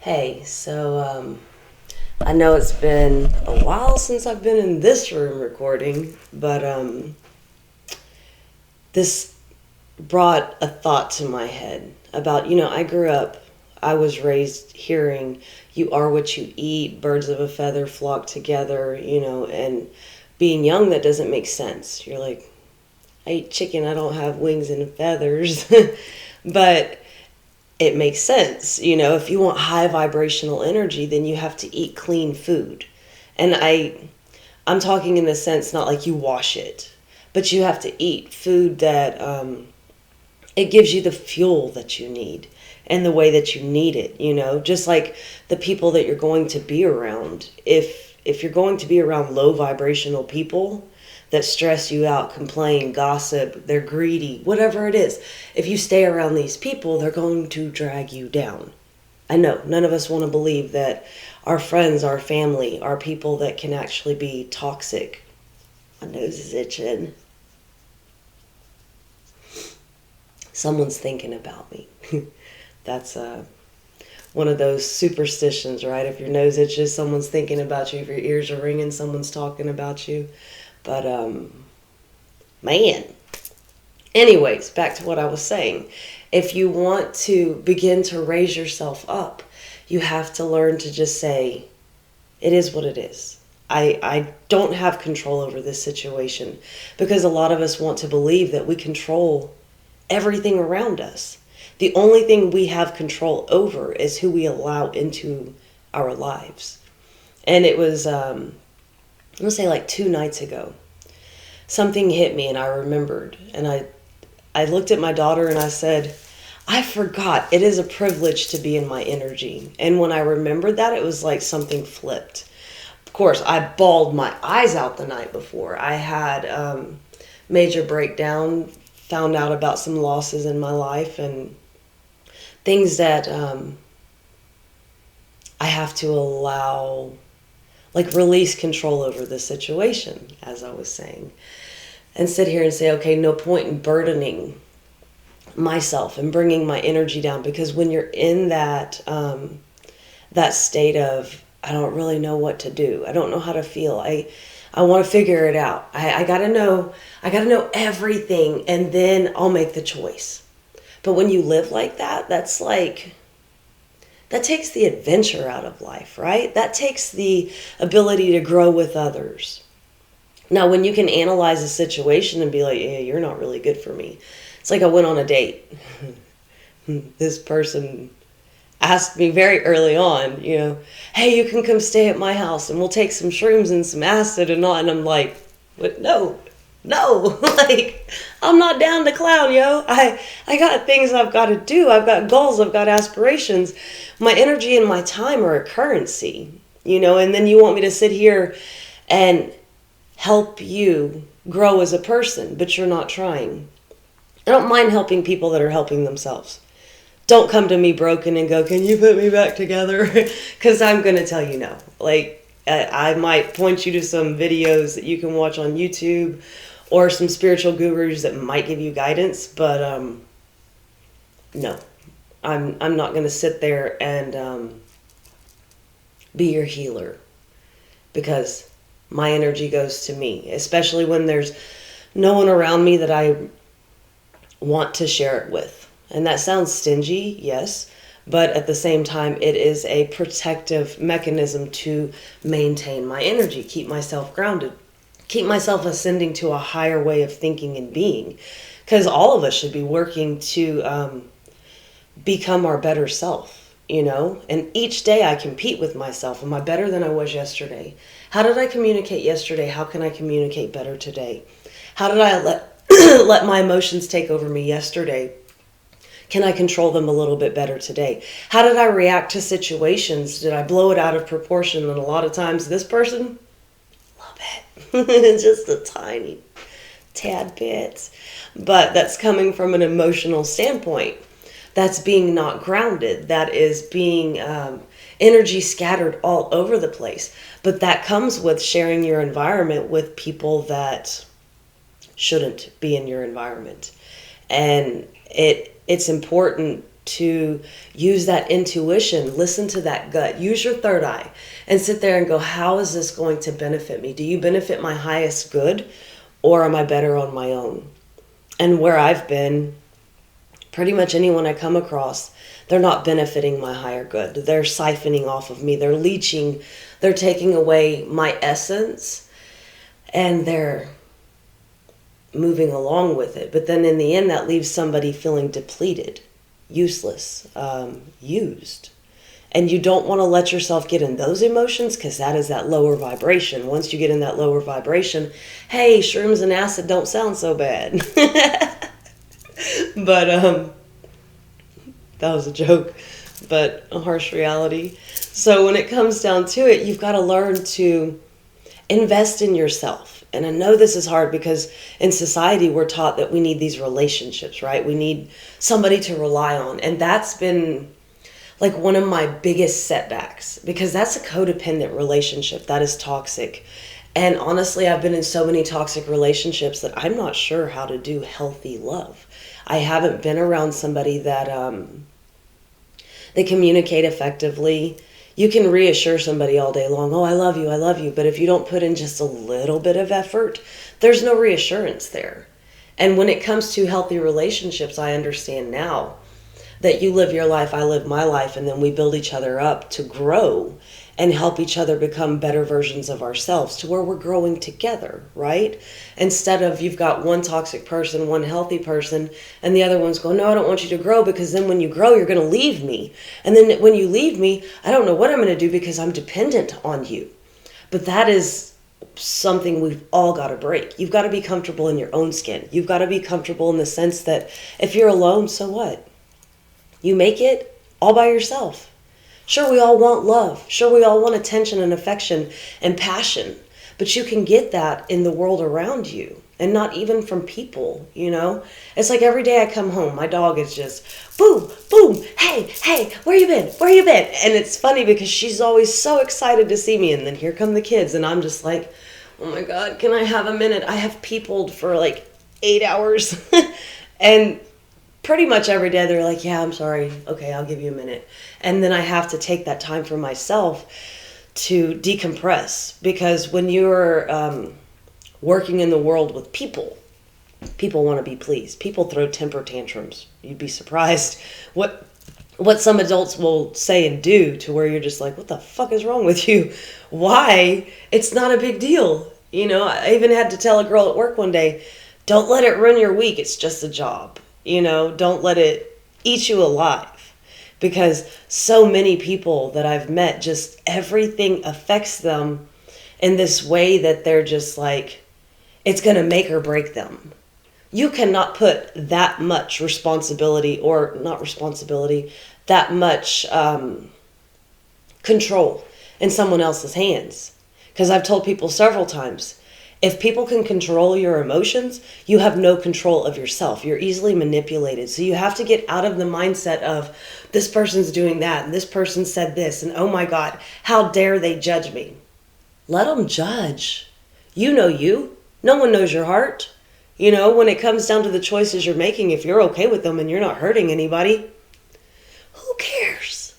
Hey, I know it's been a while since I've been in this room recording, but this brought a thought to my head about, I was raised hearing, you are what you eat, birds of a feather flock together, and being young, that doesn't make sense. You're like, I eat chicken, I don't have wings and feathers. But it makes sense. If you want high vibrational energy, then you have to eat clean food. And I'm talking in the sense not like you wash it, but you have to eat food that it gives you the fuel that you need and the way that you need it, just like the people that you're going to be around. If you're going to be around low vibrational people that stress you out, complain, gossip, they're greedy, whatever it is, if you stay around these people, they're going to drag you down. I know none of us want to believe that our friends, our family, are people that can actually be toxic. My nose is itching. Someone's thinking about me. That's one of those superstitions, right? If your nose itches, someone's thinking about you. If your ears are ringing, someone's talking about you. But, man. Anyways, back to what I was saying. If you want to begin to raise yourself up, you have to learn to just say, it is what it is. I don't have control over this situation, because a lot of us want to believe that we control everything around us. The only thing we have control over is who we allow into our lives. And it was, I'm going to say like 2 nights ago, something hit me and I remembered. And I looked at my daughter and I said, I forgot it is a privilege to be in my energy. And when I remembered that, it was like something flipped. Of course, I bawled my eyes out the night before. I had major breakdown, found out about some losses in my life and things that I have to allow, like release control over the situation, as I was saying. And sit here and say, okay, no point in burdening myself and bringing my energy down, because when you're in that that state of, I don't really know what to do, I don't know how to feel, I want to figure it out, I gotta know everything, and then I'll make the choice. But when you live like that, that's like, that takes the adventure out of life, right? That takes the ability to grow with others. Now, when you can analyze a situation and be like, yeah, you're not really good for me. It's like I went on a date. This person asked me very early on, hey, you can come stay at my house and we'll take some shrooms and some acid and all. And I'm like, what? No, like, I'm not down to clown, yo. I got things I've got to do. I've got goals. I've got aspirations. My energy and my time are a currency, and then you want me to sit here and help you grow as a person, but you're not trying. I don't mind helping people that are helping themselves. Don't come to me broken and go, can you put me back together? Because I'm going to tell you no. Like, I might point you to some videos that you can watch on YouTube or some spiritual gurus that might give you guidance, but no. I'm not going to sit there and be your healer, because my energy goes to me, especially when there's no one around me that I want to share it with. And that sounds stingy, yes, but at the same time, it is a protective mechanism to maintain my energy, keep myself grounded, keep myself ascending to a higher way of thinking and being. Because all of us should be working to become our better self. And each day I compete with myself. Am I better than I was yesterday? How did I communicate yesterday? How can I communicate better today? How did I let my emotions take over me yesterday? Can I control them a little bit better today? How did I react to situations? Did I blow it out of proportion? And a lot of times this person, love it. Just a tiny tad bit. But that's coming from an emotional standpoint. That's being not grounded. That is being energy scattered all over the place. But that comes with sharing your environment with people that shouldn't be in your environment. And it's important to use that intuition, listen to that gut, use your third eye, and sit there and go, how is this going to benefit me? Do you benefit my highest good, or am I better on my own? And where I've been, pretty much anyone I come across, they're not benefiting my higher good. They're siphoning off of me. They're leeching. They're taking away my essence, and they're moving along with it. But then in the end, that leaves somebody feeling depleted, useless, used. And you don't want to let yourself get in those emotions, because that is that lower vibration. Once you get in that lower vibration, hey, shrooms and acid don't sound so bad. But that was a joke, but a harsh reality. So when it comes down to it, you've got to learn to invest in yourself. And I know this is hard, because in society we're taught that we need these relationships, right? We need somebody to rely on. And that's been like one of my biggest setbacks, because that's a codependent relationship that is toxic. And honestly, I've been in so many toxic relationships that I'm not sure how to do healthy love. I haven't been around somebody that they communicate effectively. You can reassure somebody all day long, oh, I love you, I love you. But if you don't put in just a little bit of effort, there's no reassurance there. And when it comes to healthy relationships, I understand now that you live your life, I live my life, and then we build each other up to grow and help each other become better versions of ourselves, to where we're growing together, right? Instead of you've got one toxic person, one healthy person, and the other one's going, no, I don't want you to grow, because then when you grow, you're going to leave me. And then when you leave me, I don't know what I'm going to do, because I'm dependent on you. But that is something we've all got to break. You've got to be comfortable in your own skin. You've got to be comfortable in the sense that if you're alone, so what? You make it all by yourself. Sure, we all want love. Sure, we all want attention and affection and passion. But you can get that in the world around you, and not even from people, you know? It's like every day I come home, my dog is just boom, boom, hey, where you been? Where you been? And it's funny because she's always so excited to see me, and then here come the kids, and I'm just like, oh my God, can I have a minute? I have peopled for like 8 hours. And pretty much every day they're like, yeah, I'm sorry. Okay, I'll give you a minute. And then I have to take that time for myself to decompress, because when you're working in the world with people want to be pleased. People throw temper tantrums. You'd be surprised what some adults will say and do, to where you're just like, what the fuck is wrong with you? Why? It's not a big deal. You know, I even had to tell a girl at work one day, don't let it ruin your week. It's just a job. You know, don't let it eat you alive. Because so many people that I've met, just everything affects them in this way that they're just like, it's going to make or break them. You cannot put that much responsibility, or not responsibility, that much control in someone else's hands. Because I've told people several times, if people can control your emotions, you have no control of yourself. You're easily manipulated. So you have to get out of the mindset of, this person's doing that, and this person said this, and oh my God, how dare they judge me? Let them judge. You know you. No one knows your heart. You know, when it comes down to the choices you're making, if you're okay with them and you're not hurting anybody, who cares?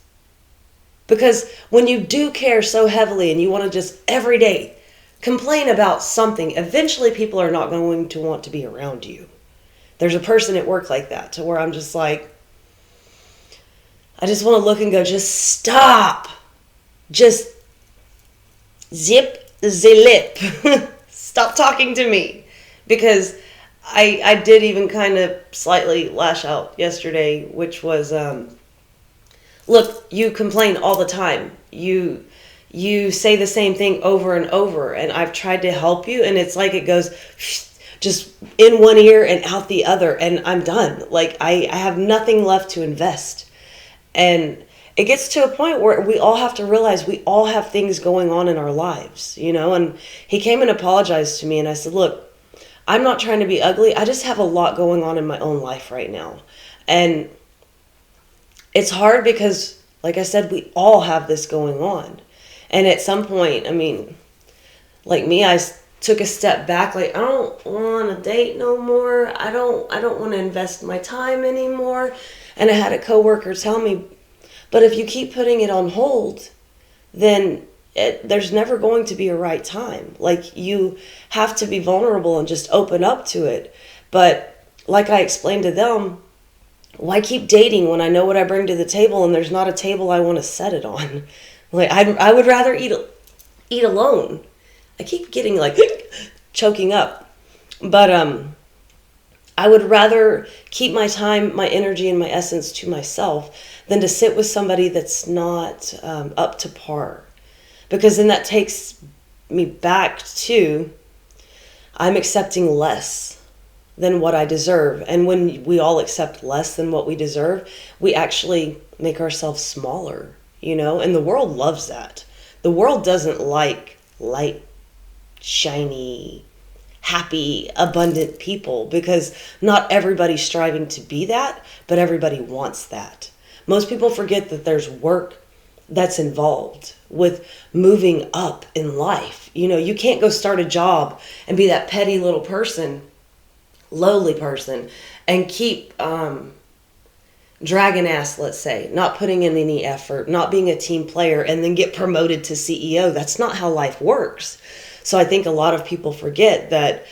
Because when you do care so heavily and you want to just every day complain about something, eventually people are not going to want to be around you. There's a person at work like that, to where I'm just like, I just want to look and go, just stop. Just zip the lip. Stop talking to me. Because I did even kind of slightly lash out yesterday, which was, look, you complain all the time. You say the same thing over and over, and I've tried to help you, and it's like it goes just in one ear and out the other, and I'm done. Like, I have nothing left to invest. And it gets to a point where we all have to realize we all have things going on in our lives, you know? And he came and apologized to me, and I said, look, I'm not trying to be ugly. I just have a lot going on in my own life right now. And it's hard because, like I said, we all have this going on. And at some point, I mean, like me, I took a step back. Like, I don't want to date no more. I don't want to invest my time anymore. And I had a coworker tell me, but if you keep putting it on hold, then there's never going to be a right time. Like, you have to be vulnerable and just open up to it. But like I explained to them, why keep dating when I know what I bring to the table and there's not a table I want to set it on? Like, I would rather eat alone. I keep getting like choking up. But I would rather keep my time, my energy, and my essence to myself than to sit with somebody that's not up to par. Because then that takes me back to, I'm accepting less than what I deserve. And when we all accept less than what we deserve, we actually make ourselves smaller, and the world loves that. The world doesn't like light, shiny, happy, abundant people, because not everybody's striving to be that, but everybody wants that. Most people forget that there's work that's involved with moving up in life. You can't go start a job and be that petty little person, lowly person, and keep dragging ass, let's say, not putting in any effort, not being a team player, and then get promoted to CEO. That's not how life works. So I think a lot of people forget that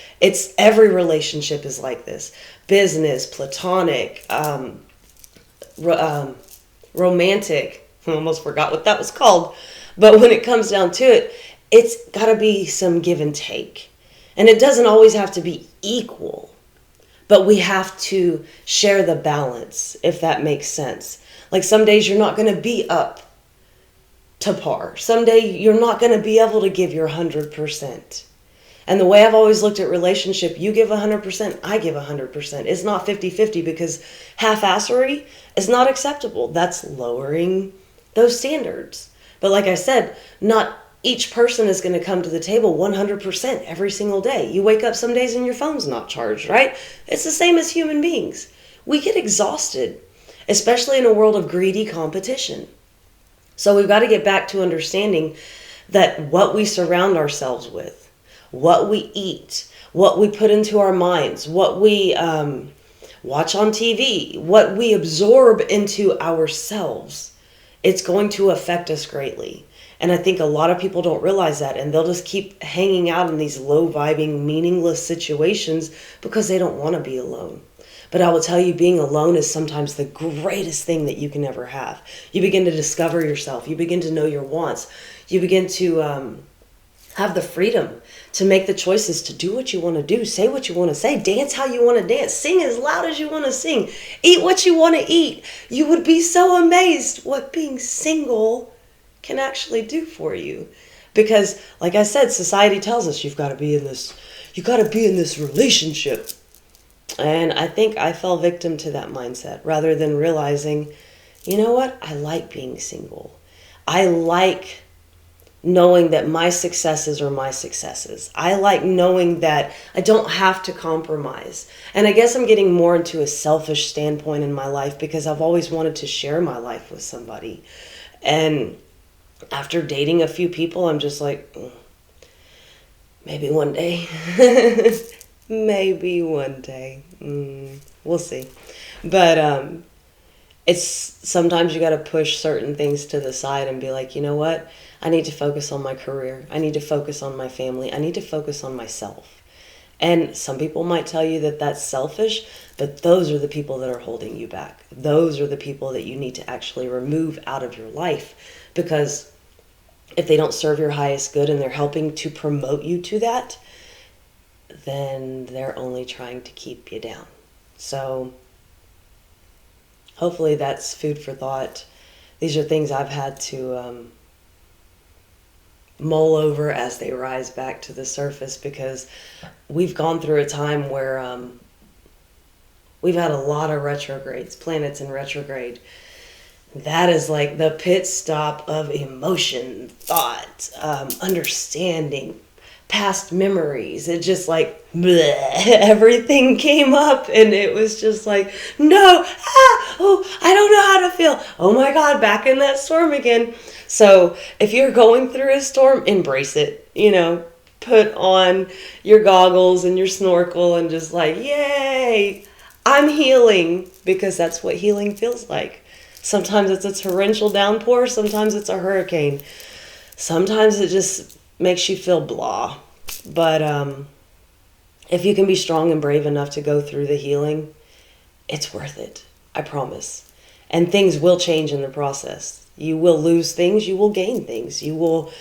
every relationship is like this. Business, platonic, romantic. I almost forgot what that was called. But when it comes down to it, it's got to be some give and take. And it doesn't always have to be equal. But we have to share the balance, if that makes sense. Like, some days you're not going to be up to par. Someday you're not going to be able to give your 100%. And the way I've always looked at relationship, you give 100%, I give 100%. It's not 50-50, because half-assery is not acceptable. That's lowering those standards. But like I said, not each person is going to come to the table 100% every single day. You wake up some days and your phone's not charged, right? It's the same as human beings. We get exhausted, especially in a world of greedy competition. So we've got to get back to understanding that what we surround ourselves with, what we eat, what we put into our minds, what we watch on TV, what we absorb into ourselves, it's going to affect us greatly. And I think a lot of people don't realize that, and they'll just keep hanging out in these low-vibing, meaningless situations because they don't want to be alone. But I will tell you, being alone is sometimes the greatest thing that you can ever have. You begin to discover yourself. You begin to know your wants. You begin to have the freedom to make the choices to do what you want to do, say what you want to say, dance how you want to dance, sing as loud as you want to sing, eat what you want to eat. You would be so amazed what being single can actually do for you. Because, like I said, society tells us you've got to be in this relationship. And I think I fell victim to that mindset rather than realizing, you know what? I like being single. I like knowing that my successes are my successes. I like knowing that I don't have to compromise. And I guess I'm getting more into a selfish standpoint in my life because I've always wanted to share my life with somebody. And after dating a few people, I'm just like, maybe one day. Maybe one day. We'll see. But it's sometimes you got to push certain things to the side and be like, you know what? I need to focus on my career. I need to focus on my family. I need to focus on myself. And some people might tell you that that's selfish, but those are the people that are holding you back. Those are the people that you need to actually remove out of your life, because if they don't serve your highest good and they're helping to promote you to that, then they're only trying to keep you down. So hopefully that's food for thought. These are things I've had to mull over as they rise back to the surface, because we've gone through a time where we've had a lot of retrogrades, planets in retrograde. That is like the pit stop of emotion, thought, understanding, past memories. It just like bleh, everything came up, and it was just like, no, I don't know how to feel. Oh my God, back in that storm again. So if you're going through a storm, embrace it. Put on your goggles and your snorkel and just like, yay, I'm healing because that's what healing feels like. Sometimes it's a torrential downpour, sometimes it's a hurricane. Sometimes it just makes you feel blah. But if you can be strong and brave enough to go through the healing, it's worth it. I promise. And things will change in the process. You will lose things, you will gain things. You will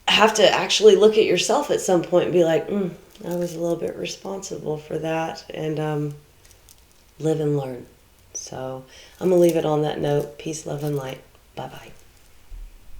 have to actually look at yourself at some point and be like, I was a little bit responsible for that. And live and learn. So I'm going to leave it on that note. Peace, love, and light. Bye-bye.